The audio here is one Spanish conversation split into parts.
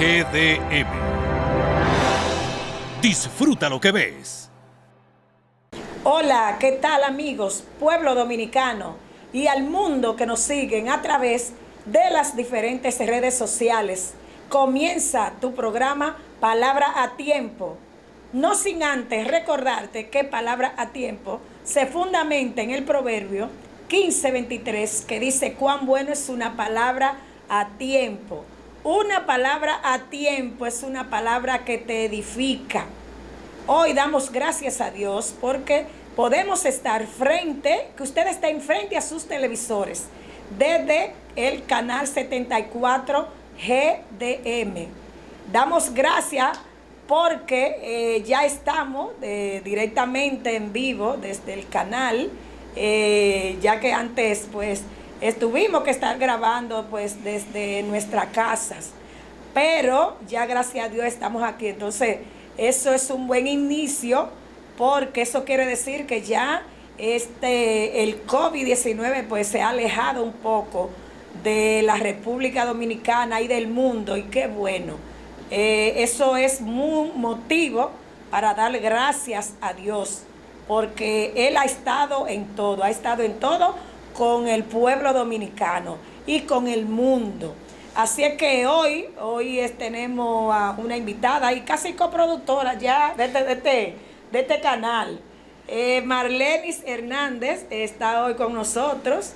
GDM. Disfruta lo que ves. Hola, ¿qué tal amigos, pueblo dominicano y al mundo que nos siguen a través de las diferentes redes sociales? Comienza tu programa Palabra a Tiempo. No sin antes recordarte que Palabra a Tiempo se fundamenta en el proverbio 15:23 que dice cuán bueno es una palabra a tiempo. Una palabra a tiempo es una palabra que te edifica. Hoy damos gracias a Dios porque podemos estar que usted esté enfrente a sus televisores desde el canal 74 GDM. Damos gracias porque ya estamos directamente en vivo desde el canal, ya que antes pues tuvimos que estar grabando pues desde nuestras casas, pero ya gracias a Dios estamos aquí. Entonces eso es un buen inicio porque eso quiere decir que ya el COVID-19 pues se ha alejado un poco de la República Dominicana y del mundo, y qué bueno. Eso es un motivo para darle gracias a Dios, porque Él ha estado en todo con el pueblo dominicano y con el mundo. Así es que hoy tenemos a una invitada y casi coproductora ya de este canal. Marlenis Hernández está hoy con nosotros.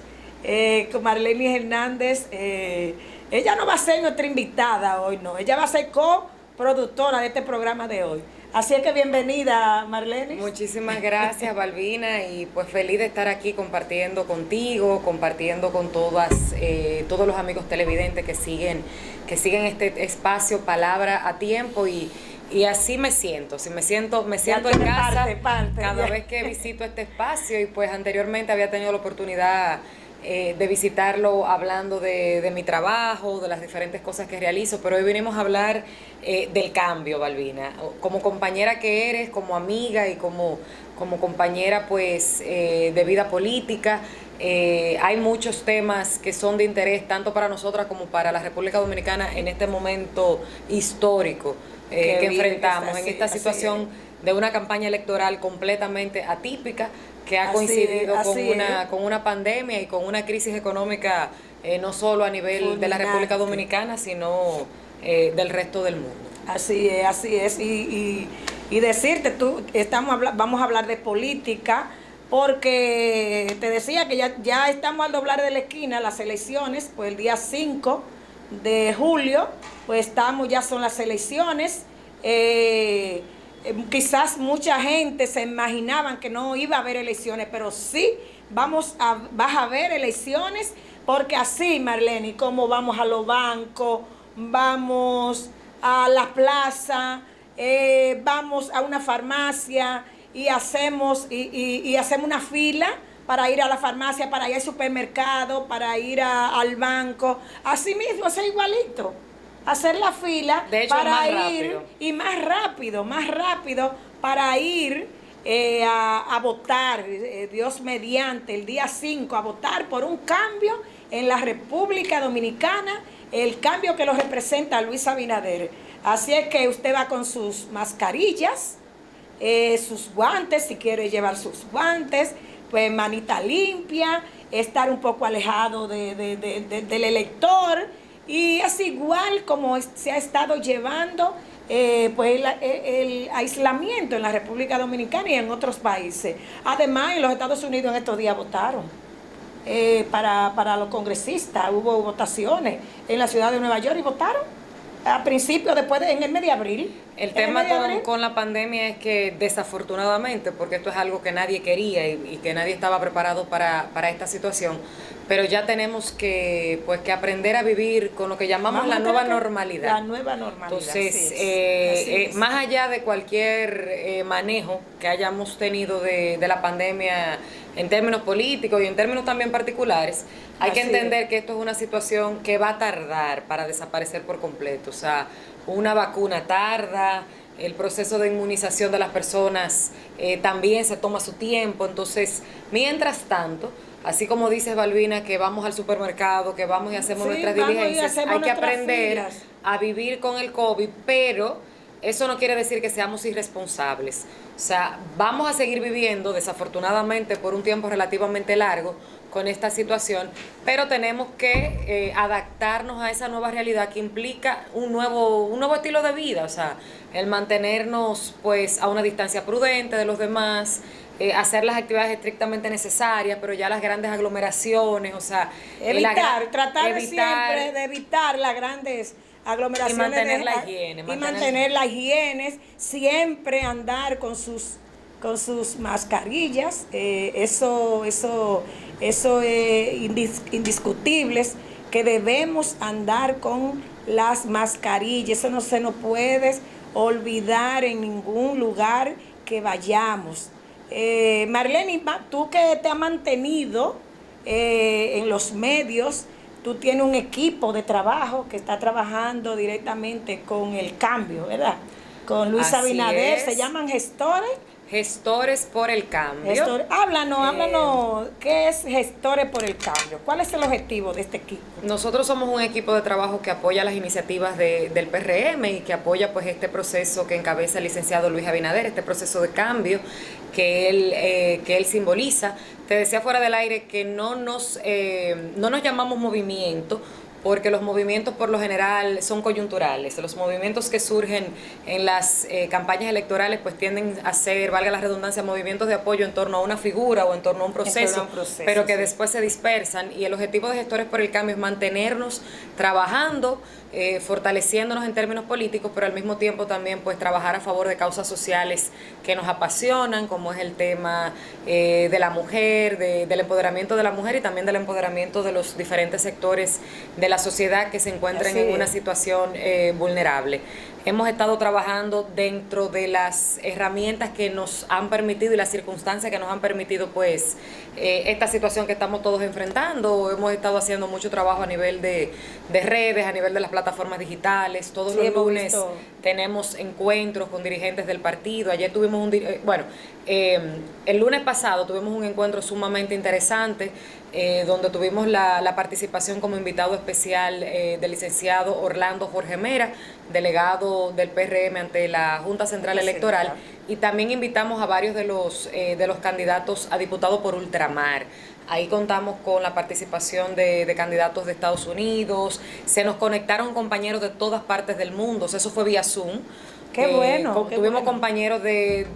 Con Marlenis Hernández, ella no va a ser nuestra invitada hoy, no. Ella va a ser coproductora de este programa de hoy. Así es que bienvenida, Marlenis. Muchísimas gracias, Balbina, y pues feliz de estar aquí compartiendo contigo, compartiendo con todos los amigos televidentes que siguen este espacio Palabra a Tiempo, y así me siento en casa cada vez que visito este espacio. Y pues anteriormente había tenido la oportunidad de visitarlo hablando de mi trabajo, de las diferentes cosas que realizo, pero hoy vinimos a hablar del cambio, Balbina. Como compañera que eres, como amiga y como compañera pues de vida política, hay muchos temas que son de interés tanto para nosotras como para la República Dominicana en este momento histórico que enfrentamos, en esta situación de una campaña electoral completamente atípica, que ha coincidido con una pandemia y con una crisis económica, no solo a nivel fulminante de la República Dominicana, sino del resto del mundo. Así es. Y decirte, vamos a hablar de política, porque te decía que ya estamos al doblar de la esquina las elecciones, pues el día 5 de julio, pues ya son las elecciones. Quizás mucha gente se imaginaban que no iba a haber elecciones, pero sí vas a haber elecciones, porque así, Marlene, como vamos a los bancos, vamos a la plaza, vamos a una farmacia y hacemos una fila para ir a la farmacia, para ir al supermercado, para ir al banco, así mismo, es igualito. Hacer la fila, de hecho, para ir más rápido para ir a votar, Dios mediante, el día 5, a votar por un cambio en la República Dominicana, el cambio que lo representa Luis Abinader. Así es que usted va con sus mascarillas, sus guantes, si quiere llevar sus guantes, pues manita limpia, estar un poco alejado del elector. Y es igual como se ha estado llevando pues el aislamiento en la República Dominicana y en otros países. Además, en los Estados Unidos en estos días votaron para los congresistas. Hubo votaciones en la ciudad de Nueva York y votaron a principios, en el mes de abril. El tema con la pandemia es que desafortunadamente, porque esto es algo que nadie quería y que nadie estaba preparado para esta situación, pero ya tenemos que aprender a vivir con lo que llamamos la nueva normalidad. La nueva normalidad. Entonces, más allá de cualquier manejo que hayamos tenido de la pandemia en términos políticos y en términos también particulares, hay que entender que esto es una situación que va a tardar para desaparecer por completo. O sea, una vacuna tarda, el proceso de inmunización de las personas también se toma su tiempo. Entonces, mientras tanto, Así como dices, Balbina, que vamos al supermercado, que vamos y hacemos Sí, nuestras vamos y diligencias, hacemos hay que nuestras aprender filas. a vivir con el COVID, pero eso no quiere decir que seamos irresponsables. O sea, vamos a seguir viviendo, desafortunadamente, por un tiempo relativamente largo con esta situación, pero tenemos que adaptarnos a esa nueva realidad que implica un nuevo estilo de vida, o sea, el mantenernos pues a una distancia prudente de los demás, hacer las actividades estrictamente necesarias, pero ya las grandes aglomeraciones, o sea, Tratar evitar siempre de evitar las grandes aglomeraciones y mantener de- la higiene, y mantener la higiene, siempre andar con sus mascarillas, eso es indiscutible, que debemos andar con las mascarillas, eso no se nos puede olvidar en ningún lugar que vayamos. Marlene, tú que te has mantenido en los medios, tú tienes un equipo de trabajo que está trabajando directamente con el cambio, ¿verdad? Con Luis Así Abinader, es. se llaman gestores. Gestores por el cambio. Háblanos, ¿qué es Gestores por el Cambio? ¿Cuál es el objetivo de este equipo? Nosotros somos un equipo de trabajo que apoya las iniciativas del PRM y que apoya pues este proceso que encabeza el licenciado Luis Abinader, este proceso de cambio que él simboliza. Te decía fuera del aire que no nos llamamos movimiento, porque los movimientos por lo general son coyunturales. Los movimientos que surgen en las campañas electorales pues tienden a ser, valga la redundancia, movimientos de apoyo en torno a una figura o en torno a un proceso, pero que después se dispersan. Y el objetivo de Gestores por el Cambio es mantenernos trabajando, fortaleciéndonos en términos políticos, pero al mismo tiempo también pues trabajar a favor de causas sociales que nos apasionan, como es el tema de la mujer, del empoderamiento de la mujer y también del empoderamiento de los diferentes sectores de la sociedad que se encuentren en una situación vulnerable. Hemos estado trabajando dentro de las herramientas que nos han permitido y las circunstancias que nos han permitido pues esta situación que estamos todos enfrentando. Hemos estado haciendo mucho trabajo a nivel de redes, a nivel de las plataformas digitales. Todos los lunes tenemos encuentros con dirigentes del partido. Ayer tuvimos el lunes pasado tuvimos un encuentro sumamente interesante donde tuvimos la participación como invitado especial del licenciado Orlando Jorge Mera, delegado del PRM ante la Junta Central Electoral, y también invitamos a varios de los candidatos a diputado por ultramar. Ahí contamos con la participación de candidatos de Estados Unidos, se nos conectaron compañeros de todas partes del mundo, o sea, eso fue vía Zoom. Qué bueno. Tuvimos compañeros que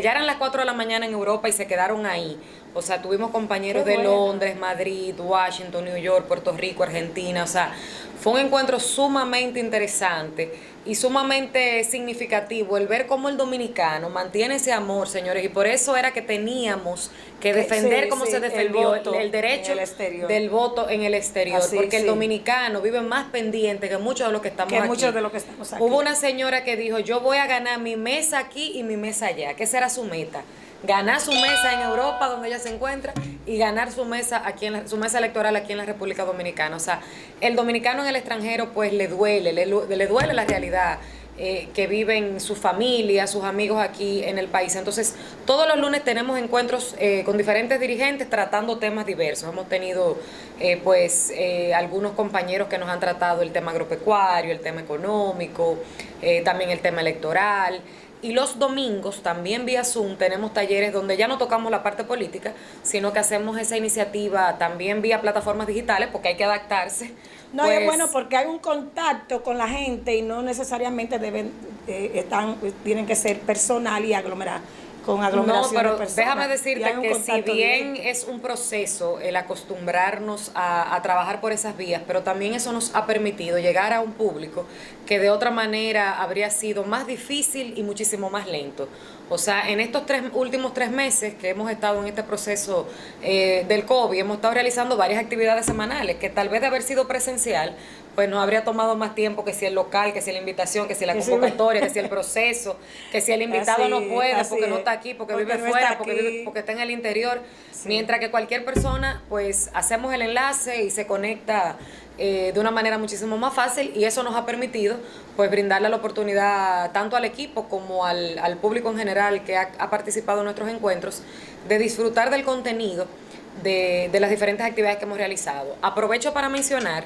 ya eran las 4 de la mañana en Europa y se quedaron ahí. O sea, tuvimos compañeros de Londres, Madrid, Washington, New York, Puerto Rico, Argentina. O sea, fue un encuentro sumamente interesante y sumamente significativo el ver cómo el dominicano mantiene ese amor, señores, y por eso era que teníamos que defender como se defendió el derecho del voto en el exterior, porque el dominicano vive más pendiente que muchos de los que estamos aquí. Hubo una señora que dijo, yo voy a ganar mi mesa aquí y mi mesa allá, que esa era su meta. Ganar su mesa en Europa, donde ella se encuentra, y ganar su mesa aquí su mesa electoral aquí en la República Dominicana. O sea, el dominicano en el extranjero pues le duele la realidad que viven su familia, sus amigos aquí en el país. Entonces, todos los lunes tenemos encuentros con diferentes dirigentes tratando temas diversos. Hemos tenido algunos compañeros que nos han tratado el tema agropecuario, el tema económico, también el tema electoral. Y los domingos, también vía Zoom, tenemos talleres donde ya no tocamos la parte política, sino que hacemos esa iniciativa también vía plataformas digitales, porque hay que adaptarse. No, es bueno porque hay un contacto con la gente y no necesariamente tienen que ser personal y con aglomeración de personas. Déjame decirte que si bien es un proceso el acostumbrarnos a trabajar por esas vías, pero también eso nos ha permitido llegar a un público que de otra manera habría sido más difícil y muchísimo más lento. O sea, en estos últimos 3 meses que hemos estado en este proceso del COVID, hemos estado realizando varias actividades semanales que tal vez de haber sido presencial, pues nos habría tomado más tiempo que si el local, que si la invitación, que si la convocatoria, que si el proceso, que si el invitado no puede porque no está aquí, porque vive fuera, porque está en el interior. Sí. Mientras que cualquier persona, pues hacemos el enlace y se conecta de una manera muchísimo más fácil, y eso nos ha permitido pues brindarle la oportunidad tanto al equipo como al público en general que ha participado en nuestros encuentros de disfrutar del contenido de las diferentes actividades que hemos realizado. Aprovecho para mencionar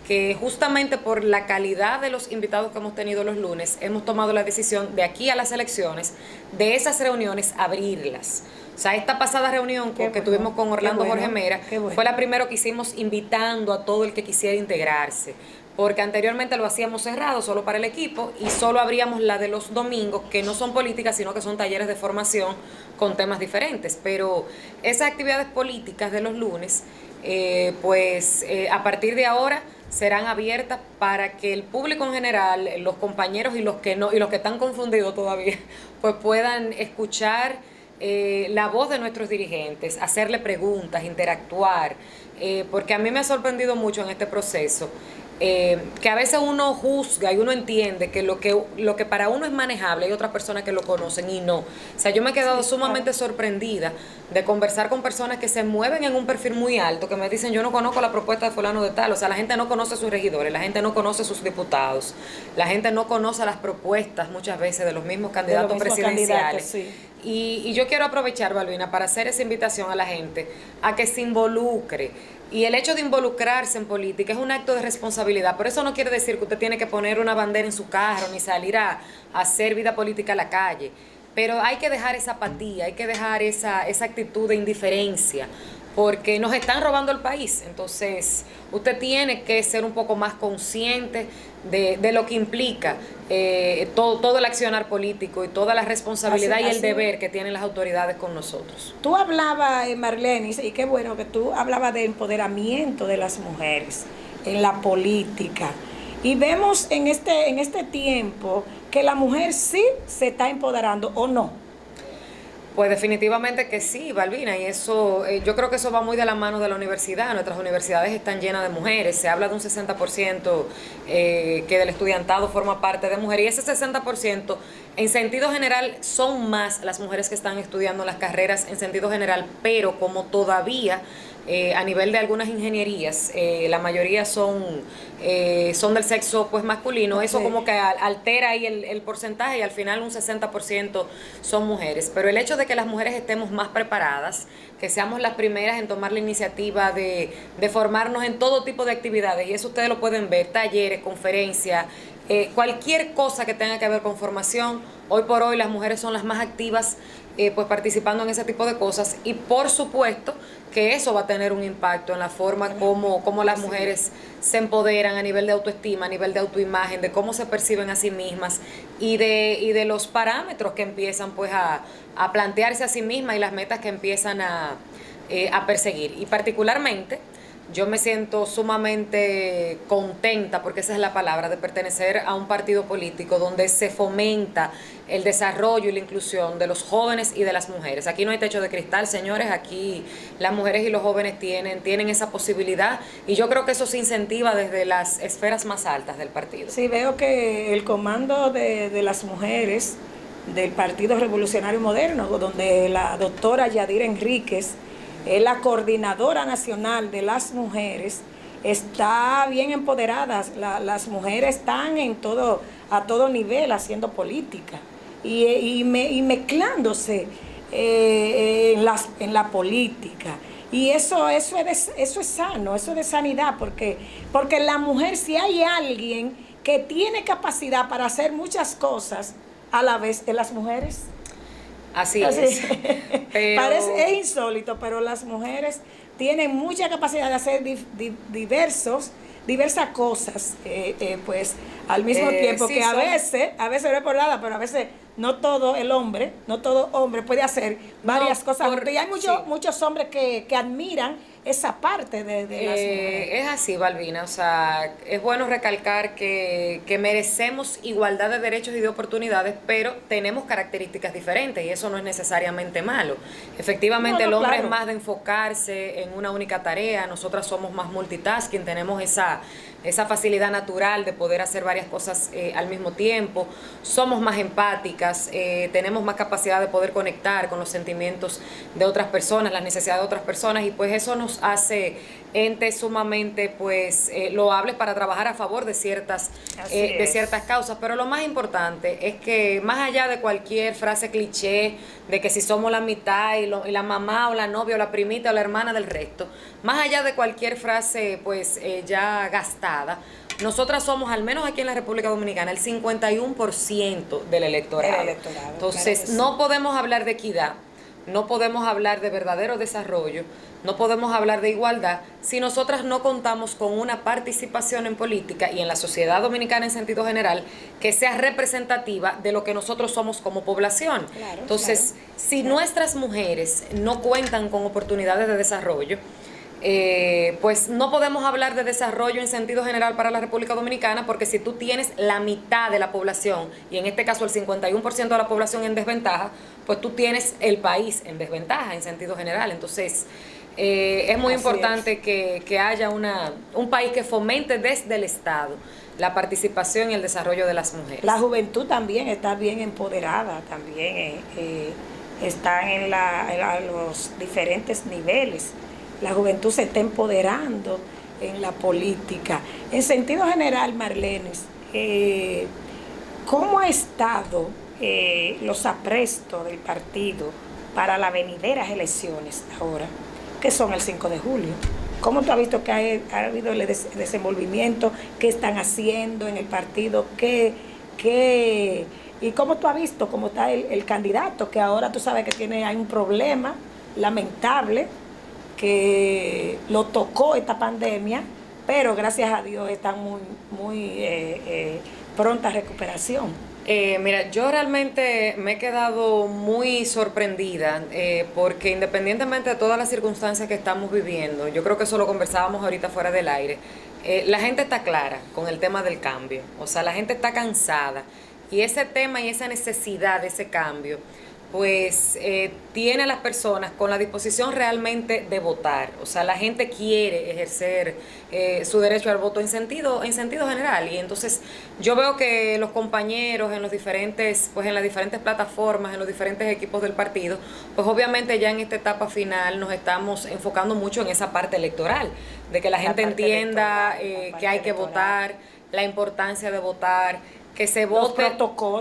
que justamente por la calidad de los invitados que hemos tenido los lunes, hemos tomado la decisión de aquí a las elecciones, de esas reuniones, abrirlas. O sea, esta pasada reunión que tuvimos con Orlando Jorge Mera fue la primera que hicimos invitando a todo el que quisiera integrarse, porque anteriormente lo hacíamos cerrado solo para el equipo y solo abríamos la de los domingos, que no son políticas, sino que son talleres de formación con temas diferentes. Pero esas actividades políticas de los lunes, a partir de ahora serán abiertas para que el público en general, los compañeros y los que no, y los que están confundidos todavía, pues puedan escuchar la voz de nuestros dirigentes, hacerle preguntas, interactuar, porque a mí me ha sorprendido mucho en este proceso que a veces uno juzga y uno entiende que lo que para uno es manejable, hay otras personas que lo conocen y no. O sea, yo me he quedado sumamente sorprendida de conversar con personas que se mueven en un perfil muy alto, que me dicen, yo no conozco la propuesta de fulano de tal. O sea, la gente no conoce a sus regidores, la gente no conoce a sus diputados, la gente no conoce las propuestas muchas veces de los mismos candidatos presidenciales. Sí. Y yo quiero aprovechar, Balbina, para hacer esa invitación a la gente a que se involucre. Y el hecho de involucrarse en política es un acto de responsabilidad. Por eso no quiere decir que usted tiene que poner una bandera en su carro ni salir a hacer vida política a la calle. Pero hay que dejar esa apatía, hay que dejar esa actitud de indiferencia, porque nos están robando el país. Entonces, usted tiene que ser un poco más consciente de lo que implica todo el accionar político y toda la responsabilidad y el deber que tienen las autoridades con nosotros. Tú hablabas, Marlenis, y qué bueno que tú hablabas de empoderamiento de las mujeres en la política. Y vemos en este tiempo que la mujer sí se está empoderando, ¿o no? Pues definitivamente que sí, Balbina, y eso, yo creo que eso va muy de la mano de la universidad. Nuestras universidades están llenas de mujeres, se habla de un 60% que del estudiantado forma parte de mujeres, y ese 60% en sentido general son más las mujeres que están estudiando las carreras en sentido general, pero como todavía a nivel de algunas ingenierías, la mayoría son del sexo pues masculino, eso como que altera ahí el porcentaje y al final un 60% son mujeres. Pero el hecho de que las mujeres estemos más preparadas, que seamos las primeras en tomar la iniciativa de formarnos en todo tipo de actividades, y eso ustedes lo pueden ver, talleres, conferencias, cualquier cosa que tenga que ver con formación. Hoy por hoy las mujeres son las más activas pues participando en ese tipo de cosas, y por supuesto que eso va a tener un impacto en la forma como las mujeres se empoderan a nivel de autoestima, a nivel de autoimagen, de cómo se perciben a sí mismas y de los parámetros que empiezan pues a plantearse a sí mismas y las metas que empiezan a perseguir. Y particularmente yo me siento sumamente contenta, porque esa es la palabra, de pertenecer a un partido político donde se fomenta el desarrollo y la inclusión de los jóvenes y de las mujeres. Aquí no hay techo de cristal, señores, aquí las mujeres y los jóvenes tienen esa posibilidad, y yo creo que eso se incentiva desde las esferas más altas del partido. Sí, veo que el comando de las mujeres del Partido Revolucionario Moderno, donde la doctora Yadira Enríquez es la coordinadora nacional de las mujeres, está bien empoderada. Las mujeres están a todo nivel haciendo política y mezclándose en la política. Y eso es sano, eso es de sanidad, porque la mujer, si hay alguien que tiene capacidad para hacer muchas cosas a la vez, es las mujeres. Así es. Pero es insólito, pero las mujeres tienen mucha capacidad de hacer diversas cosas, pues al mismo tiempo, sí, que a veces no es por nada, pero a veces no todo hombre puede hacer varias cosas. Y hay muchos hombres que admiran esa parte de las mujeres. Es así, Balbina, o sea, es bueno recalcar que merecemos igualdad de derechos y de oportunidades, pero tenemos características diferentes y eso no es necesariamente malo. Efectivamente, el hombre es más de enfocarse en una única tarea, nosotras somos más multitasking, tenemos esa esa facilidad natural de poder hacer varias cosas al mismo tiempo, somos más empáticas, tenemos más capacidad de poder conectar con los sentimientos de otras personas, las necesidades de otras personas, y pues eso nos hace entes sumamente pues loables para trabajar a favor de ciertas causas. Pero lo más importante es que más allá de cualquier frase cliché de que si somos la mitad y la mamá o la novia o la primita o la hermana del resto, más allá de cualquier frase pues ya gastada, nosotras somos, al menos aquí en la República Dominicana, el 51% del electorado. Entonces, claro, no podemos hablar de equidad, no podemos hablar de verdadero desarrollo, no podemos hablar de igualdad si nosotras no contamos con una participación en política y en la sociedad dominicana en sentido general que sea representativa de lo que nosotros somos como población. Claro, entonces, claro, si nuestras mujeres no cuentan con oportunidades de desarrollo, pues no podemos hablar de desarrollo en sentido general para la República Dominicana, porque si tú tienes la mitad de la población, y en este caso el 51% de la población en desventaja, pues tú tienes el país en desventaja en sentido general. Entonces, es muy importante que haya un país que fomente desde el Estado la participación y el desarrollo de las mujeres. La juventud también está bien empoderada, también están en los diferentes niveles. La juventud se está empoderando en la política. En sentido general, Marlenis, ¿cómo ha estado los aprestos del partido para las venideras elecciones ahora, que son el 5 de julio? ¿Cómo tú has visto que ha habido el desenvolvimiento? ¿Qué están haciendo en el partido? ¿Y cómo tú has visto cómo está el candidato? Que ahora tú sabes que hay un problema lamentable, que lo tocó esta pandemia, pero gracias a Dios están muy pronta recuperación. Mira, yo realmente me he quedado muy sorprendida porque independientemente de todas las circunstancias que estamos viviendo, yo creo que eso lo conversábamos ahorita fuera del aire, la gente está clara con el tema del cambio, o sea, la gente está cansada, y ese tema y esa necesidad de ese cambio pues tiene a las personas con la disposición realmente de votar. O sea, la gente quiere ejercer su derecho al voto en sentido general. Y entonces yo veo que los compañeros en las diferentes plataformas, en los diferentes equipos del partido, pues obviamente ya en esta etapa final nos estamos enfocando mucho en esa parte electoral, de que la gente entienda que hay que votar, la importancia de votar, que se vote,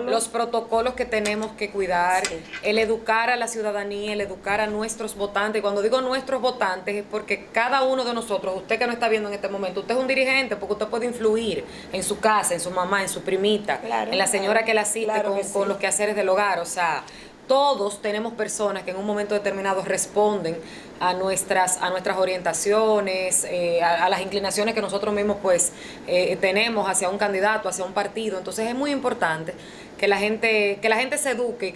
los protocolos que tenemos que cuidar, sí, el educar a la ciudadanía, el educar a nuestros votantes. Y cuando digo nuestros votantes es porque cada uno de nosotros, usted que no está viendo en este momento, usted es un dirigente porque usted puede influir en su casa, en su mamá, en su primita, claro, en la señora que la asiste, claro, con los quehaceres del hogar. O sea, todos tenemos personas que en un momento determinado responden a nuestras orientaciones, a las inclinaciones que nosotros mismos pues tenemos hacia un candidato, hacia un partido. Entonces es muy importante que la gente se eduque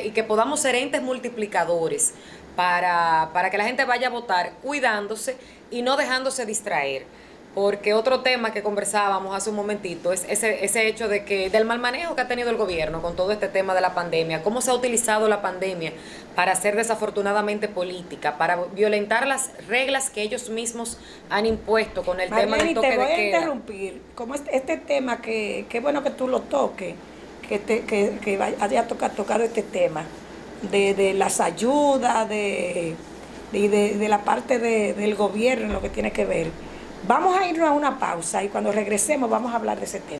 y que podamos ser entes multiplicadores para que la gente vaya a votar cuidándose y no dejándose distraer. Porque otro tema que conversábamos hace un momentito es ese hecho del mal manejo que ha tenido el gobierno con todo este tema de la pandemia, cómo se ha utilizado la pandemia para hacer desafortunadamente política, para violentar las reglas que ellos mismos han impuesto con el tema del toque de queda. Te voy a interrumpir, como este tema que bueno que tú lo toques, que haya tocado este tema de las ayudas, de la parte del gobierno en lo que tiene que ver. Vamos a irnos a una pausa y cuando regresemos vamos a hablar de ese tema.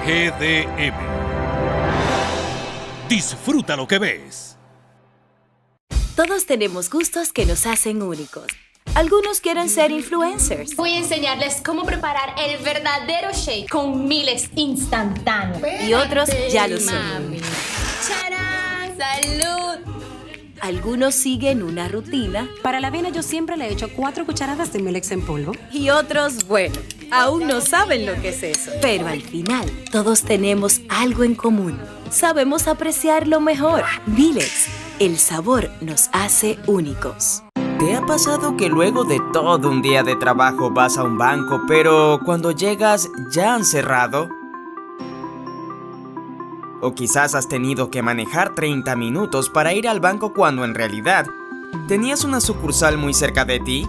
GDM. Disfruta lo que ves. Todos tenemos gustos que nos hacen únicos. Algunos quieren ser influencers. Voy a enseñarles cómo preparar el verdadero shake con miles instantáneos. Y otros ya lo son. ¡Charán! ¡Salud! Algunos siguen una rutina. Para la avena yo siempre le echo 4 cucharadas de Milex en polvo. Y otros, bueno, aún no saben lo que es eso. Pero al final, todos tenemos algo en común. Sabemos apreciar lo mejor. Milex, el sabor nos hace únicos. ¿Te ha pasado que luego de todo un día de trabajo vas a un banco, pero cuando llegas ya han cerrado? O quizás has tenido que manejar 30 minutos para ir al banco cuando en realidad tenías una sucursal muy cerca de ti.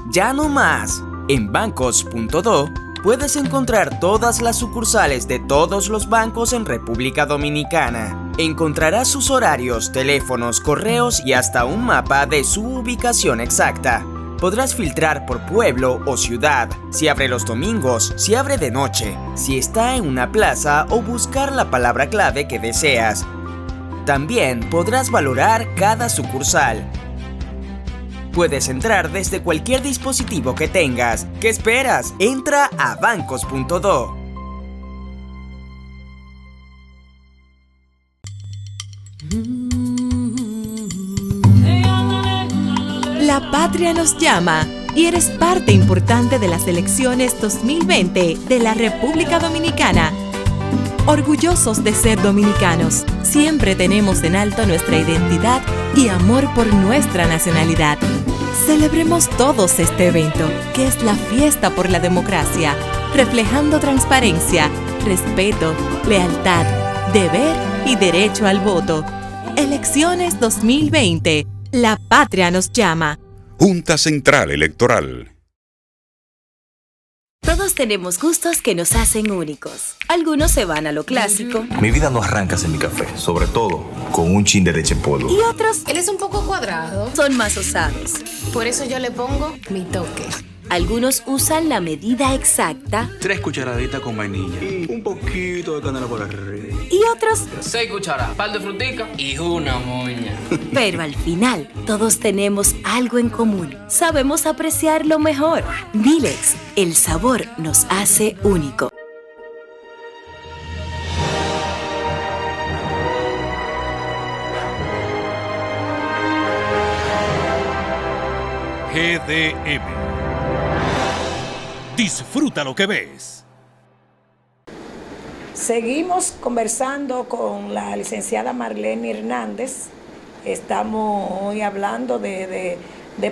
Ya no más. En bancos.do puedes encontrar todas las sucursales de todos los bancos en República Dominicana. Encontrarás sus horarios, teléfonos, correos y hasta un mapa de su ubicación exacta. Podrás filtrar por pueblo o ciudad, si abre los domingos, si abre de noche, si está en una plaza o buscar la palabra clave que deseas. También podrás valorar cada sucursal. Puedes entrar desde cualquier dispositivo que tengas. ¿Qué esperas? Entra a bancos.do. La patria nos llama y eres parte importante de las elecciones 2020 de la República Dominicana. Orgullosos de ser dominicanos, siempre tenemos en alto nuestra identidad y amor por nuestra nacionalidad. Celebremos todos este evento, que es la fiesta por la democracia, reflejando transparencia, respeto, lealtad, deber y derecho al voto. Elecciones 2020. La patria nos llama. Junta Central Electoral. Todos tenemos gustos que nos hacen únicos. Algunos se van a lo clásico. Mi vida no arranca sin mi café, sobre todo con un chin de leche en polvo. Y otros Él es un poco cuadrado. son más osados. Por eso yo le pongo mi toque. Algunos usan la medida exacta 3 cucharaditas con vainilla y un poquito de canela por arriba. y otros, 6 cucharadas, par de frutica y una moña. pero al final todos tenemos algo en común. Sabemos apreciar lo mejor. Milex, el sabor nos hace único. GDM. Disfruta lo que ves. Seguimos conversando con la licenciada Marlene Hernández. Estamos hoy hablando de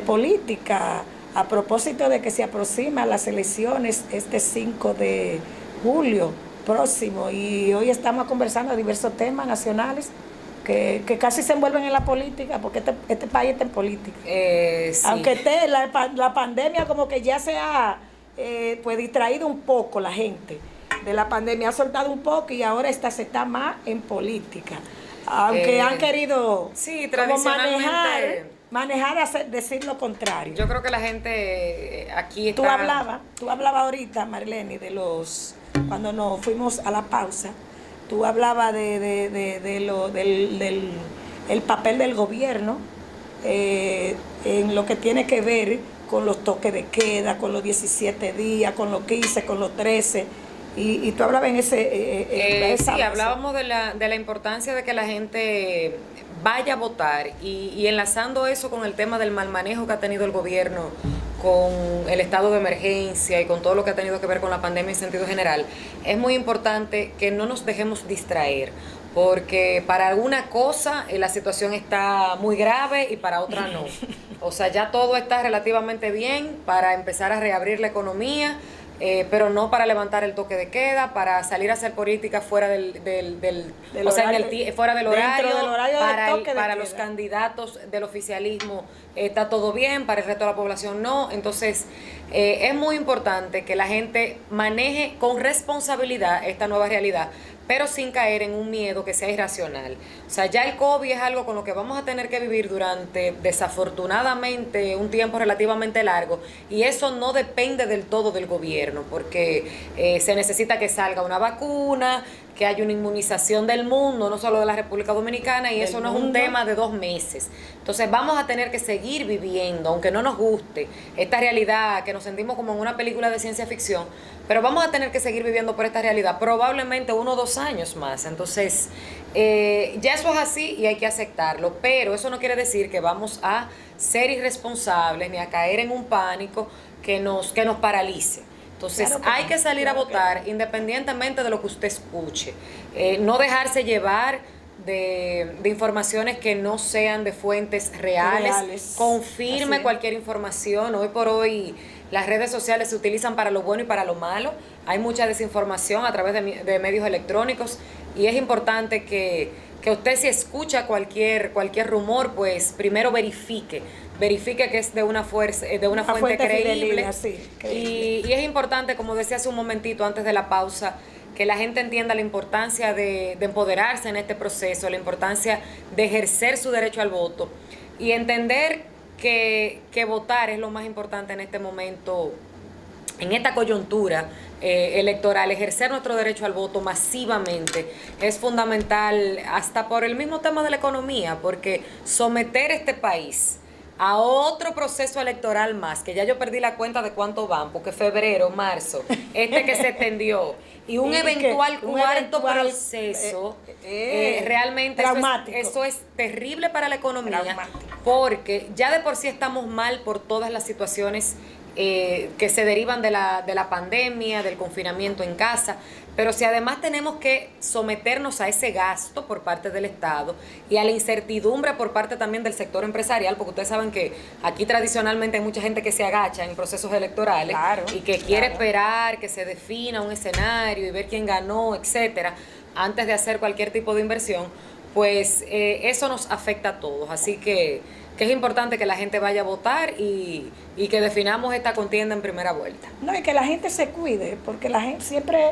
política a propósito de que se aproximan las elecciones este 5 de julio próximo, y hoy estamos conversando de diversos temas nacionales que casi se envuelven en la política, porque este país está en política. Sí. Aunque esté la pandemia como que ya se ha pues distraído un poco la gente de la pandemia, ha soltado un poco y ahora se está más en política. Aunque han querido sí, como manejar decir lo contrario. Yo creo que la gente aquí está... Tú hablabas ahorita, Marlene, cuando nos fuimos a la pausa, tú hablabas del papel del gobierno en lo que tiene que ver con los toques de queda, con los 17 días, con los 15, con los 13, y tú hablabas en esa sí, hablábamos de la importancia de que la gente vaya a votar, y enlazando eso con el tema del mal manejo que ha tenido el gobierno con el estado de emergencia y con todo lo que ha tenido que ver con la pandemia en sentido general, es muy importante que no nos dejemos distraer, porque para alguna cosa la situación está muy grave y para otra no. O sea, ya todo está relativamente bien para empezar a reabrir la economía, pero no para levantar el toque de queda, para salir a hacer política fuera fuera del horario, para los candidatos del oficialismo está todo bien, para el resto de la población no. Entonces es muy importante que la gente maneje con responsabilidad esta nueva realidad, pero sin caer en un miedo que sea irracional. O sea, ya el COVID es algo con lo que vamos a tener que vivir durante, desafortunadamente, un tiempo relativamente largo, y eso no depende del todo del gobierno, porque se necesita que salga una vacuna, que haya una inmunización del mundo, no solo de la República Dominicana, y eso no es un tema de 2 meses. Entonces vamos a tener que seguir viviendo, aunque no nos guste, esta realidad que nos sentimos como en una película de ciencia ficción, pero vamos a tener que seguir viviendo por esta realidad, probablemente 1 o 2 años más. Entonces, ya eso es así y hay que aceptarlo, pero eso no quiere decir que vamos a ser irresponsables ni a caer en un pánico que nos paralice. Entonces, claro, hay que salir a votar independientemente de lo que usted escuche. No dejarse llevar de informaciones que no sean de fuentes reales. Confirme cualquier información. Hoy por hoy Las redes sociales se utilizan para lo bueno y para lo malo. Hay mucha desinformación a través de medios electrónicos y es importante que usted, si escucha cualquier rumor, pues primero verifique que es de una fuente creíble. Sí, y es importante, como decía hace un momentito antes de la pausa, que la gente entienda la importancia de empoderarse en este proceso, la importancia de ejercer su derecho al voto y entender que votar es lo más importante en este momento, en esta coyuntura electoral. Ejercer nuestro derecho al voto masivamente es fundamental, hasta por el mismo tema de la economía, porque someter este país a otro proceso electoral más, que ya yo perdí la cuenta de cuánto van, porque febrero, marzo, que se extendió, y un eventual cuarto proceso, realmente eso es terrible para la economía, porque ya de por sí estamos mal por todas las situaciones que se derivan de la pandemia, del confinamiento en casa, pero si además tenemos que someternos a ese gasto por parte del Estado y a la incertidumbre por parte también del sector empresarial, porque ustedes saben que aquí tradicionalmente hay mucha gente que se agacha en procesos electorales y que quiere esperar que se defina un escenario y ver quién ganó, etcétera, antes de hacer cualquier tipo de inversión, pues eso nos afecta a todos. Así que es importante que la gente vaya a votar y que definamos esta contienda en primera vuelta. No, y que la gente se cuide, porque la gente siempre,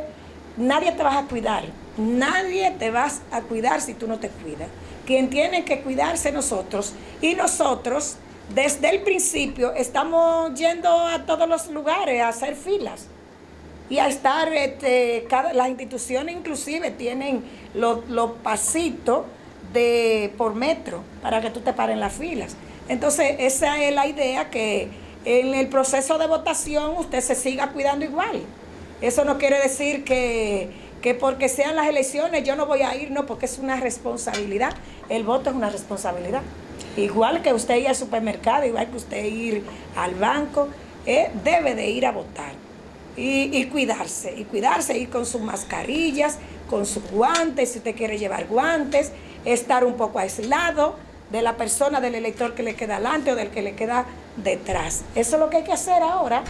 nadie te va a cuidar. Nadie te vas a cuidar si tú no te cuidas. Quien tiene que cuidarse nosotros. Y nosotros, desde el principio, estamos yendo a todos los lugares a hacer filas. Y a estar, las instituciones inclusive tienen los pasitos por metro para que tú te pares en las filas. Entonces, esa es la idea, que en el proceso de votación usted se siga cuidando igual. Eso no quiere decir que porque sean las elecciones yo no voy a ir, no, porque es una responsabilidad. El voto es una responsabilidad. Igual que usted ir al supermercado, igual que usted ir al banco, debe de ir a votar. Y cuidarse, ir con sus mascarillas, con sus guantes, si usted quiere llevar guantes, estar un poco aislado de la persona, del elector que le queda delante o del que le queda detrás. Eso es lo que hay que hacer ahora.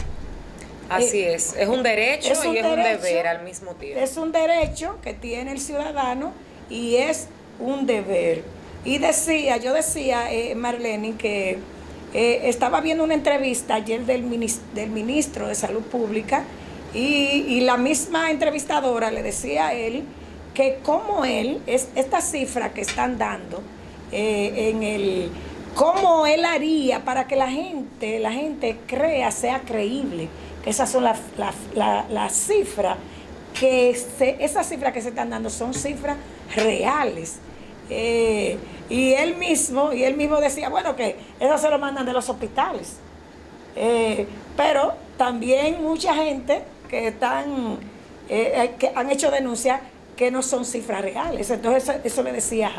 Así es un derecho y es un deber al mismo tiempo. Es un derecho que tiene el ciudadano y es un deber. Y yo decía, Marlene, que estaba viendo una entrevista ayer del ministro de Salud Pública y la misma entrevistadora le decía a él que como esta cifra que están dando cómo él haría para que la gente sea creíble, que esas son las cifras, esas cifras que se están dando son cifras reales. Y él mismo decía, bueno, que eso se lo mandan de los hospitales. Pero también mucha gente que han hecho denuncias que no son cifras reales. Entonces eso le decía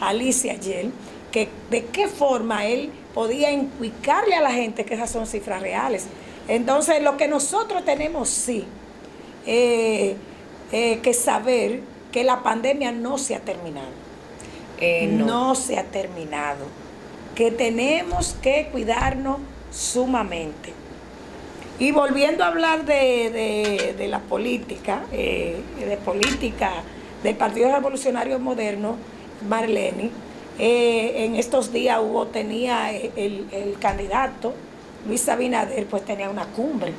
a Alicia ayer, que de qué forma él podía implicarle a la gente que esas son cifras reales. Entonces lo que nosotros tenemos que saber que la pandemia no se ha terminado. No se ha terminado. Que tenemos que cuidarnos sumamente. Y volviendo a hablar de la política, del Partido Revolucionario Moderno, Marlene, en estos días tenía el candidato Luis Abinader, pues tenía una cumbre,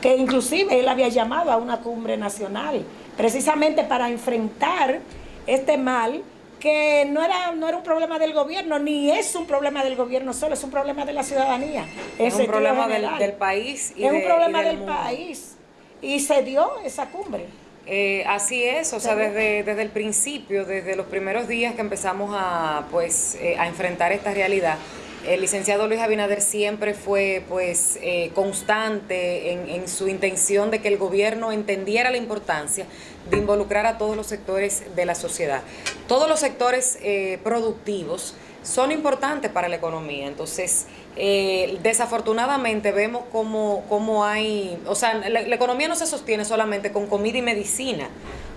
que inclusive él había llamado a una cumbre nacional, precisamente para enfrentar este mal, que no era un problema del gobierno, ni es un problema del gobierno solo, es un problema de la ciudadanía. Es un problema del país. Es un problema del país. Y se dio esa cumbre. Así es, o sea, desde el principio, desde los primeros días que empezamos a enfrentar esta realidad, el licenciado Luis Abinader siempre fue constante en su intención de que el gobierno entendiera la importancia de involucrar a todos los sectores de la sociedad. Todos los sectores productivos son importantes para la economía. Entonces, desafortunadamente vemos cómo hay, o sea, la economía no se sostiene solamente con comida y medicina.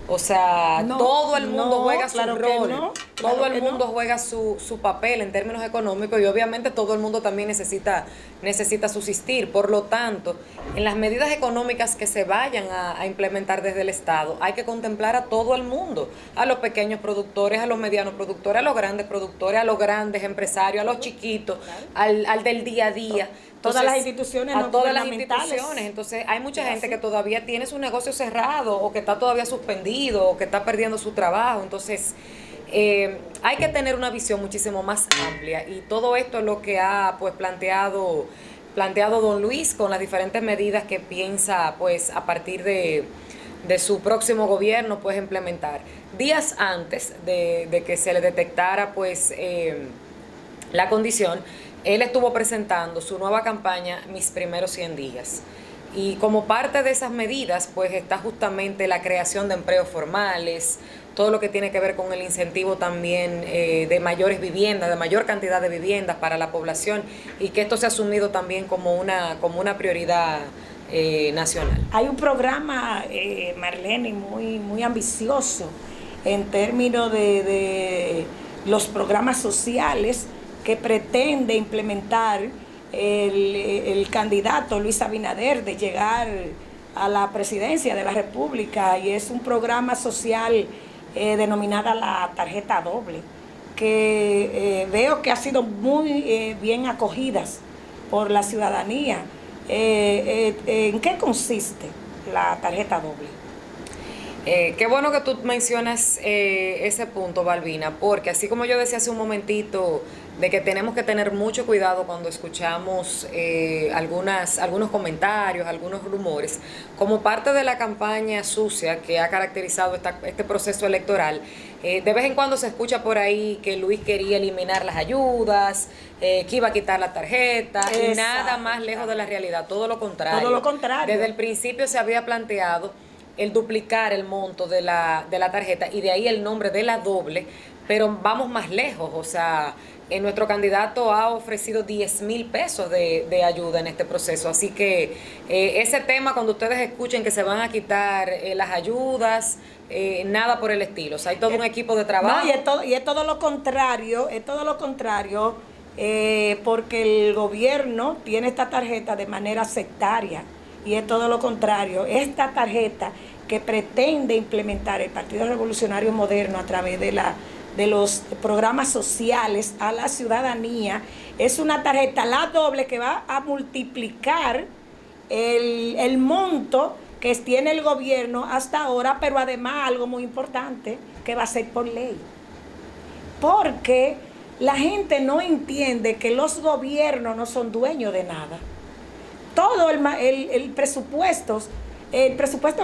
O sea, No, todo el mundo no, juega su claro que rol, no, todo claro el que mundo no. juega su papel en términos económicos y obviamente todo el mundo también necesita subsistir. Por lo tanto, en las medidas económicas que se vayan a implementar desde el Estado, hay que contemplar a todo el mundo, a los pequeños productores, a los medianos productores, a los grandes productores, a los grandes empresarios, a los chiquitos, al del día a día. Todas las instituciones a no todas las gubernamentales. instituciones. Entonces, hay mucha Es gente así. que todavía tiene su negocio cerrado o que está todavía suspendido o que está perdiendo su trabajo. Entonces, hay que tener una visión muchísimo más amplia y todo esto es lo que ha pues planteado don Luis con las diferentes medidas que piensa pues a partir de su próximo gobierno pues implementar. Días antes de que se le detectara pues la condición, él estuvo presentando su nueva campaña Mis Primeros 100 Días. Y como parte de esas medidas, pues está justamente la creación de empleos formales, todo lo que tiene que ver con el incentivo también de mayores viviendas, de mayor cantidad de viviendas para la población, y que esto se ha asumido también como una prioridad nacional. Hay un programa, Marlene, muy ambicioso en términos de los programas sociales que pretende implementar el candidato Luis Abinader de llegar a la presidencia de la República, y es un programa social denominada la tarjeta doble, que veo que ha sido muy bien acogidas por la ciudadanía. ¿En qué consiste la tarjeta doble? Qué bueno que tú mencionas ese punto, Balbina, porque así como yo decía hace un momentito de que tenemos que tener mucho cuidado cuando escuchamos algunos comentarios, algunos rumores, como parte de la campaña sucia que ha caracterizado este proceso electoral, de vez en cuando se escucha por ahí que Luis quería eliminar las ayudas, que iba a quitar la tarjeta, y nada más lejos de la realidad, todo lo contrario. Todo lo contrario. Desde el principio se había planteado el duplicar el monto de la tarjeta y de ahí el nombre de la doble, pero vamos más lejos, o sea, nuestro candidato ha ofrecido 10,000 pesos de ayuda en este proceso, así que ese tema, cuando ustedes escuchen que se van a quitar las ayudas, nada por el estilo, o sea, hay todo un equipo de trabajo. No, y es todo lo contrario, porque el gobierno tiene esta tarjeta de manera sectaria, y es todo lo contrario. Esta tarjeta que pretende implementar el Partido Revolucionario Moderno a través de los programas sociales a la ciudadanía, es una tarjeta, la doble, que va a multiplicar el monto que tiene el gobierno hasta ahora, pero además algo muy importante, que va a ser por ley. Porque la gente no entiende que los gobiernos no son dueños de nada. Todo el presupuesto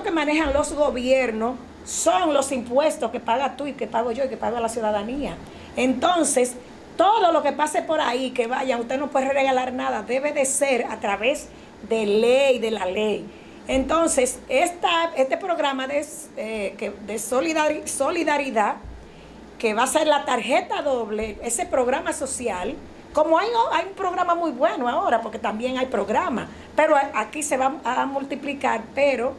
que manejan los gobiernos son los impuestos que pagas tú y que pago yo y que paga la ciudadanía. Entonces, todo lo que pase por ahí, que vaya, usted no puede regalar nada, debe de ser a través de ley, de la ley. Entonces, este programa de solidaridad, que va a ser la tarjeta doble, ese programa social, como hay un programa muy bueno ahora, porque también hay programas, pero aquí se va a multiplicar, pero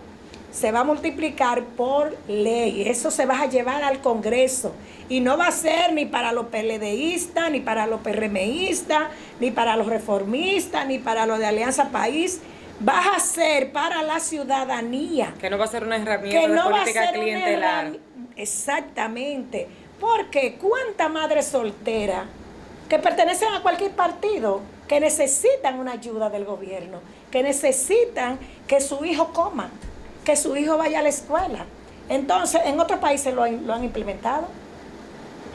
se va a multiplicar por ley. Eso se va a llevar al Congreso y no va a ser ni para los PLDistas, ni para los PRMistas, ni para los reformistas, ni para los de Alianza País. Va a ser para la ciudadanía. Que no va a ser una herramienta de política clientelar. Exactamente. Porque ¿cuánta madre soltera que pertenecen a cualquier partido, que necesitan una ayuda del gobierno, que necesitan que su hijo coma, que su hijo vaya a la escuela? Entonces, en otros países lo han implementado.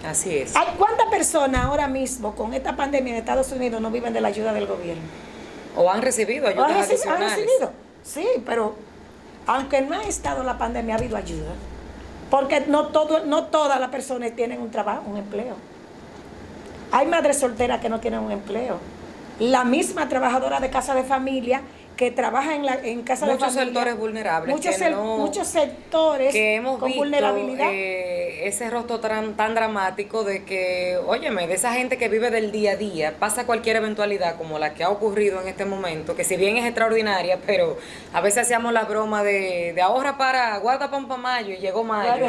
Así es. ¿Cuántas personas ahora mismo con esta pandemia en Estados Unidos no viven de la ayuda del gobierno? ¿O han recibido ayudas adicionales? Han recibido, sí, pero aunque no ha estado la pandemia, ha habido ayuda. Porque no todas las personas tienen un trabajo, un empleo. Hay madres solteras que no tienen un empleo. La misma trabajadora de casa de familia que trabaja en casa de familia. Muchos sectores vulnerables. Muchos sectores que hemos con visto, vulnerabilidad. Ese rostro tan dramático de que, óyeme, de esa gente que vive del día a día, pasa cualquier eventualidad como la que ha ocurrido en este momento, que si bien es extraordinaria, pero a veces hacíamos la broma de guarda pan para mayo, y llegó mayo.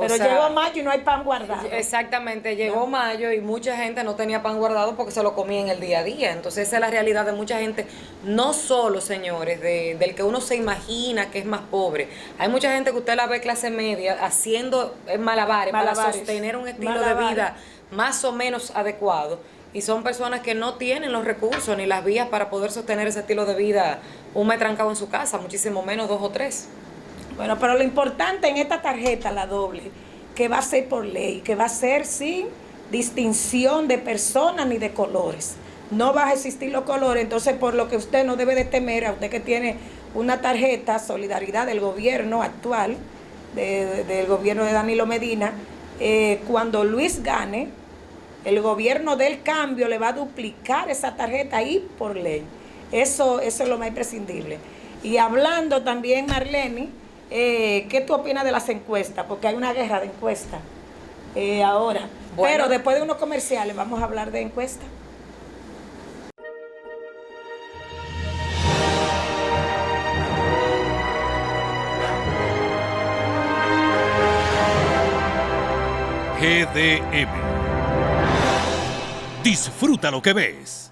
Pero llegó mayo y no hay pan guardado. Exactamente, llegó mayo y mucha gente no tenía pan guardado porque se lo comía en el día a día. Entonces esa es la realidad de mucha gente, no solo, señores, del que uno se imagina que es más pobre. Hay mucha gente que usted la ve clase media haciendo malabares para sostener un estilo de vida más o menos adecuado. Y son personas que no tienen los recursos ni las vías para poder sostener ese estilo de vida un mes trancado en su casa, muchísimo menos 2 o 3. Bueno, pero lo importante en esta tarjeta, la doble, que va a ser por ley, que va a ser sin distinción de personas ni de colores. No va a existir los colores, entonces por lo que usted no debe de temer, a usted que tiene una tarjeta solidaridad del gobierno actual, del gobierno de Danilo Medina, cuando Luis gane, el gobierno del cambio le va a duplicar esa tarjeta ahí por ley. Eso es lo más imprescindible. Y hablando también, Marlene, ¿qué tú opinas de las encuestas? Porque hay una guerra de encuestas ahora. Bueno, pero después de unos comerciales vamos a hablar de encuestas. GDM. Disfruta lo que ves.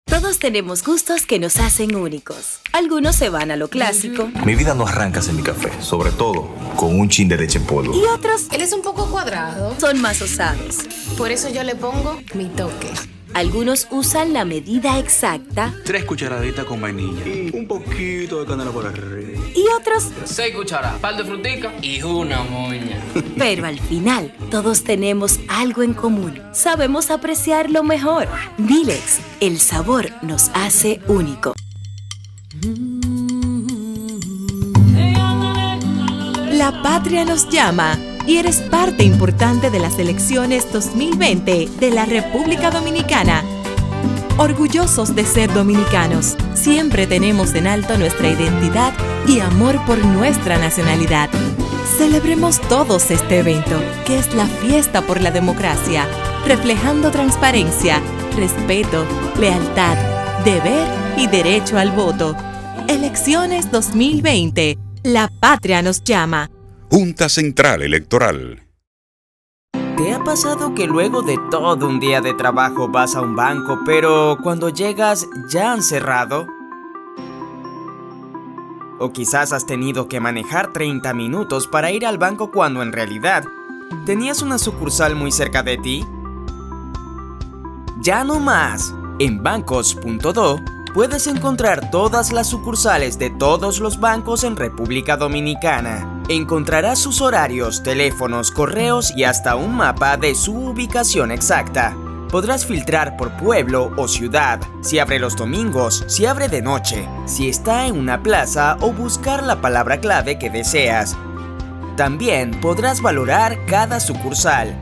Todos tenemos gustos que nos hacen únicos. Algunos se van a lo clásico. Mi vida no arranca sin mi café, sobre todo con un chin de leche en polvo. Y otros, Él es un poco cuadrado. son más osados. Por eso yo le pongo mi toque. Algunos usan la medida exacta 3 cucharaditas con vainilla. Y un poquito de canela por arriba. y otros, 6 cucharadas, par de frutica y una moña. pero al final todos tenemos algo en común. Sabemos apreciar lo mejor. Vilex, el sabor nos hace único. La patria nos llama y eres parte importante de las elecciones 2020 de la República Dominicana. Orgullosos de ser dominicanos, siempre tenemos en alto nuestra identidad y amor por nuestra nacionalidad. Celebremos todos este evento, que es la fiesta por la democracia, reflejando transparencia, respeto, lealtad, deber y derecho al voto. Elecciones 2020. La patria nos llama. Junta Central Electoral. ¿Te ha pasado que luego de todo un día de trabajo vas a un banco, pero cuando llegas ya han cerrado? O quizás has tenido que manejar 30 minutos para ir al banco cuando en realidad tenías una sucursal muy cerca de ti. Ya no más. En bancos.do puedes encontrar todas las sucursales de todos los bancos en República Dominicana. Encontrarás sus horarios, teléfonos, correos y hasta un mapa de su ubicación exacta. Podrás filtrar por pueblo o ciudad, si abre los domingos, si abre de noche, si está en una plaza o buscar la palabra clave que deseas. También podrás valorar cada sucursal.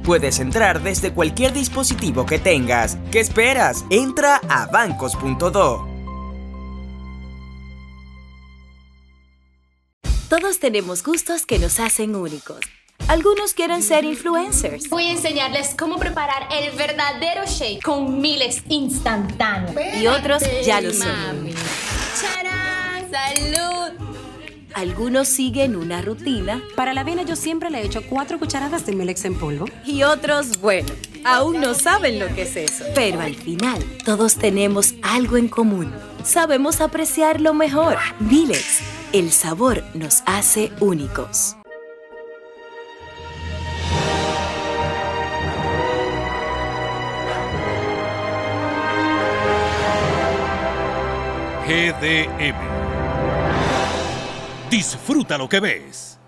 Puedes entrar desde cualquier dispositivo que tengas. ¿Qué esperas? Entra a bancos.do. Todos tenemos gustos que nos hacen únicos. Algunos quieren ser influencers. Voy a enseñarles cómo preparar el verdadero shake con miles instantáneos. Y otros ya lo son. Mami. ¡Charán! ¡Salud! Algunos siguen una rutina. Para la avena yo siempre le echo 4 cucharadas de Milex en polvo. Y otros, bueno, aún no saben lo que es eso. Pero al final, todos tenemos algo en común. Sabemos apreciar lo mejor. Vilex, el sabor nos hace únicos. GDM. Disfruta lo que ves.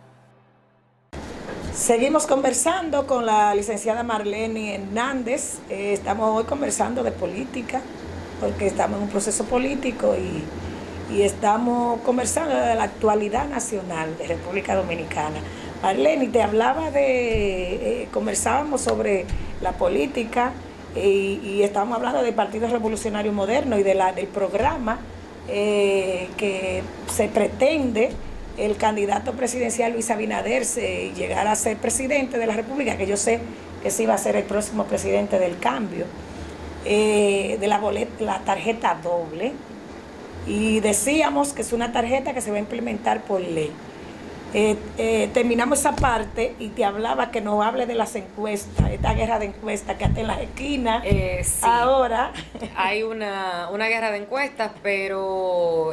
Seguimos conversando con la licenciada Marlene Hernández. Estamos hoy conversando de política, porque estamos en un proceso político y estamos conversando de la actualidad nacional de República Dominicana. Marlene, te hablaba conversábamos sobre la política y estamos hablando del Partido Revolucionario Moderno y del programa que se pretende el candidato presidencial Luis Abinader llegar a ser presidente de la República, que yo sé que sí va a ser el próximo presidente del cambio, de la tarjeta doble. Y decíamos que es una tarjeta que se va a implementar por ley. Terminamos esa parte y te hablaba que no hable de las encuestas, esta guerra de encuestas que hasta en las esquinas. Sí. Ahora hay una guerra de encuestas, pero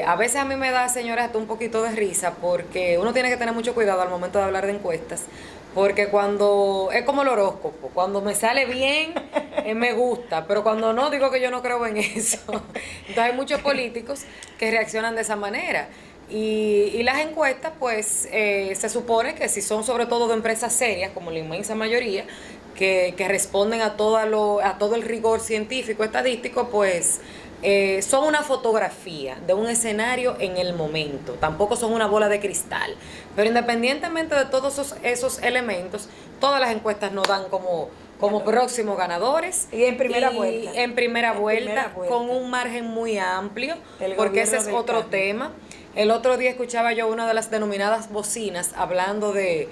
a veces a mí me da, señora, hasta un poquito de risa, porque uno tiene que tener mucho cuidado al momento de hablar de encuestas, porque cuando es como el horóscopo, cuando me sale bien me gusta, pero cuando no, digo que yo no creo en eso. Entonces hay muchos políticos que reaccionan de esa manera. Y las encuestas, pues, se supone que si son sobre todo de empresas serias, como la inmensa mayoría, que responden a todo el rigor científico, estadístico, pues, son una fotografía de un escenario en el momento. Tampoco son una bola de cristal. Pero independientemente de todos esos elementos, todas las encuestas nos dan como próximos ganadores. Y en primera vuelta. En primera vuelta, con un margen muy amplio, porque ese es otro tema. El otro día escuchaba yo una de las denominadas bocinas hablando de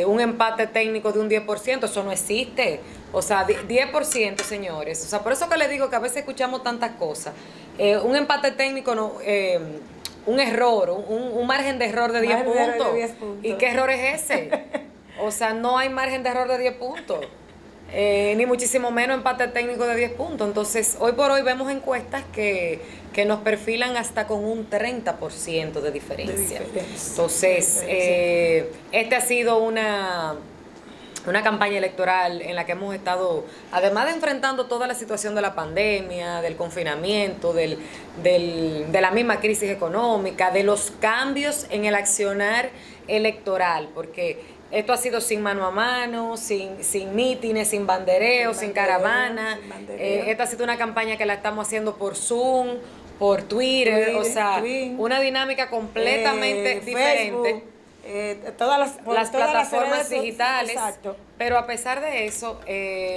un empate técnico de un 10%. Eso no existe. O sea, 10%, señores. O sea, por eso que les digo que a veces escuchamos tantas cosas. Un empate técnico, no, un error, un margen de error de 10 puntos. ¿Y qué error es ese? O sea, no hay margen de error de 10 puntos. Ni muchísimo menos empate técnico de 10 puntos. Entonces, hoy por hoy vemos encuestas que nos perfilan hasta con un 30% de diferencia. Entonces, este ha sido una campaña electoral en la que hemos estado, además de enfrentando toda la situación de la pandemia, del confinamiento, de la misma crisis económica, de los cambios en el accionar electoral, porque esto ha sido sin mano a mano, sin mítines, sin bandereo, sin caravana. Esta ha sido una campaña que la estamos haciendo por Zoom, por Twitter, o sea, una dinámica completamente diferente. Todas las plataformas digitales. Exacto. Pero a pesar de eso,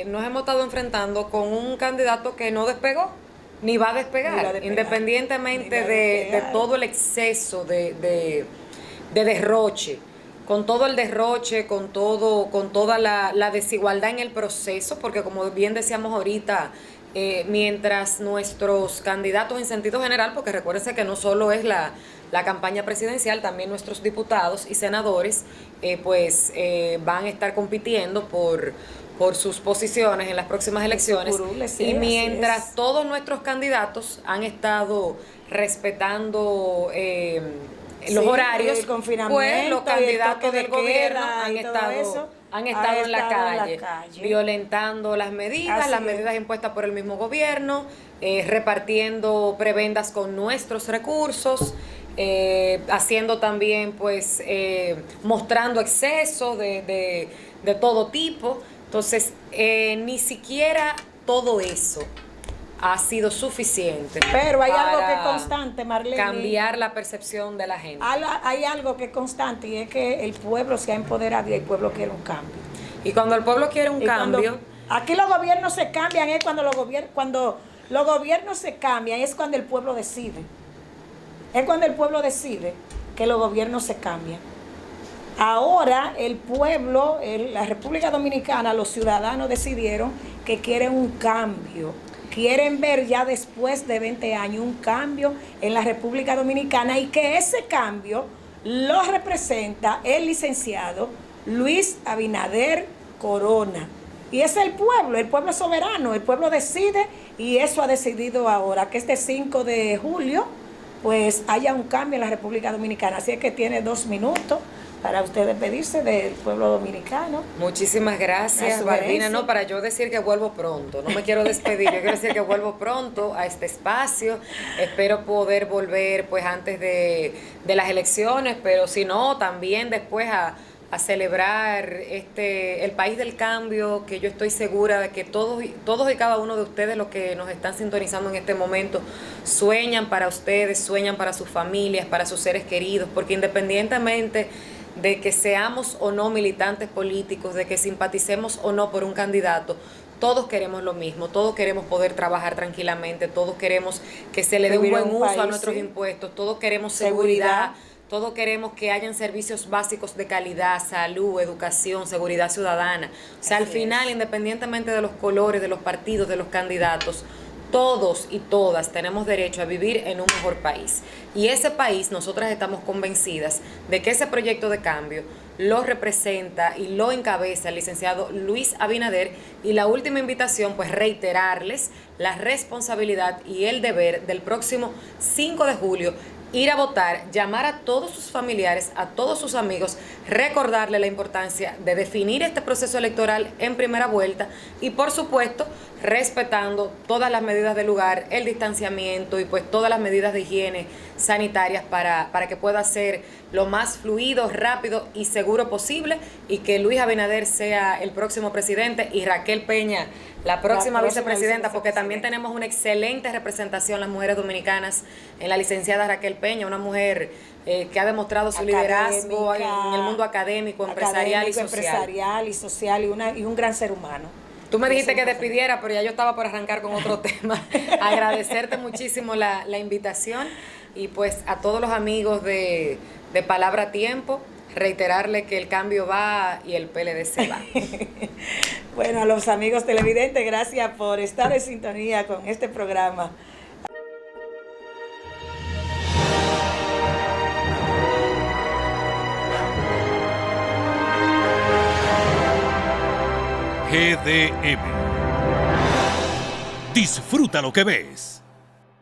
nos hemos estado enfrentando con un candidato que no despegó, ni va a despegar, independientemente de todo el exceso de derroche. Con todo el derroche, con toda la desigualdad en el proceso, porque como bien decíamos ahorita, mientras nuestros candidatos en sentido general, porque recuérdense que no solo es la campaña presidencial, también nuestros diputados y senadores van a estar compitiendo por sus posiciones en las próximas elecciones. Y mientras todos nuestros candidatos han estado respetando los horarios, pues los candidatos del gobierno han estado en la calle, violentando las medidas impuestas por el mismo gobierno, repartiendo prebendas con nuestros recursos, haciendo también, mostrando exceso de todo tipo. Entonces, ni siquiera todo eso ha sido suficiente. Pero hay algo que es constante, Marlene. Cambiar la percepción de la gente. Hay algo que es constante y es que el pueblo se ha empoderado y el pueblo quiere un cambio. Y cuando el pueblo quiere un cambio... Aquí los gobiernos se cambian, es cuando los gobiernos se cambian, es cuando el pueblo decide. Es cuando el pueblo decide que los gobiernos se cambian. Ahora el pueblo, la República Dominicana, los ciudadanos decidieron que quieren un cambio. Quieren ver ya después de 20 años un cambio en la República Dominicana y que ese cambio lo representa el licenciado Luis Abinader Corona. Y es el pueblo es soberano, el pueblo decide y eso ha decidido ahora, que este 5 de julio pues haya un cambio en la República Dominicana. Así es que tiene 2 minutos para usted despedirse del pueblo dominicano. Muchísimas gracias, Barbina. No, para yo decir que vuelvo pronto, no me quiero despedir, yo quiero decir que vuelvo pronto a este espacio. Espero poder volver pues antes de las elecciones, pero si no, también después a celebrar el país del cambio, que yo estoy segura de que todos y cada uno de ustedes, los que nos están sintonizando en este momento, sueñan para ustedes, sueñan para sus familias, para sus seres queridos, porque independientemente de que seamos o no militantes políticos, de que simpaticemos o no por un candidato, todos queremos lo mismo, todos queremos poder trabajar tranquilamente, todos queremos que se le dé un Vivir en buen un uso a país, nuestros sí. impuestos, todos queremos Seguridad. todos queremos que hayan servicios básicos de calidad, salud, educación, seguridad ciudadana. O sea, al Así final, es. independientemente de los colores, de los partidos, de los candidatos, todos y todas tenemos derecho a vivir en un mejor país. Y ese país, nosotras estamos convencidas de que ese proyecto de cambio lo representa y lo encabeza el licenciado Luis Abinader. Y la última invitación, pues reiterarles la responsabilidad y el deber del próximo 5 de julio, ir a votar, llamar a todos sus familiares, a todos sus amigos, recordarle la importancia de definir este proceso electoral en primera vuelta y, por supuesto, respetando todas las medidas del lugar, el distanciamiento y pues todas las medidas de higiene sanitarias para que pueda ser lo más fluido, rápido y seguro posible, y que Luis Abinader sea el próximo presidente y Raquel Peña la próxima vicepresidenta, porque también tenemos una excelente representación las mujeres dominicanas en la licenciada Raquel Peña, una mujer que ha demostrado su liderazgo en el mundo académico, empresarial y social. Y un gran ser humano. Tú me dijiste que despidiera, pero ya yo estaba por arrancar con otro tema. Agradecerte muchísimo la invitación y pues a todos los amigos de Palabra a Tiempo, reiterarle que el cambio va y el PLD se va. Bueno, a los amigos televidentes, gracias por estar en sintonía con este programa. GDM. Disfruta lo que ves.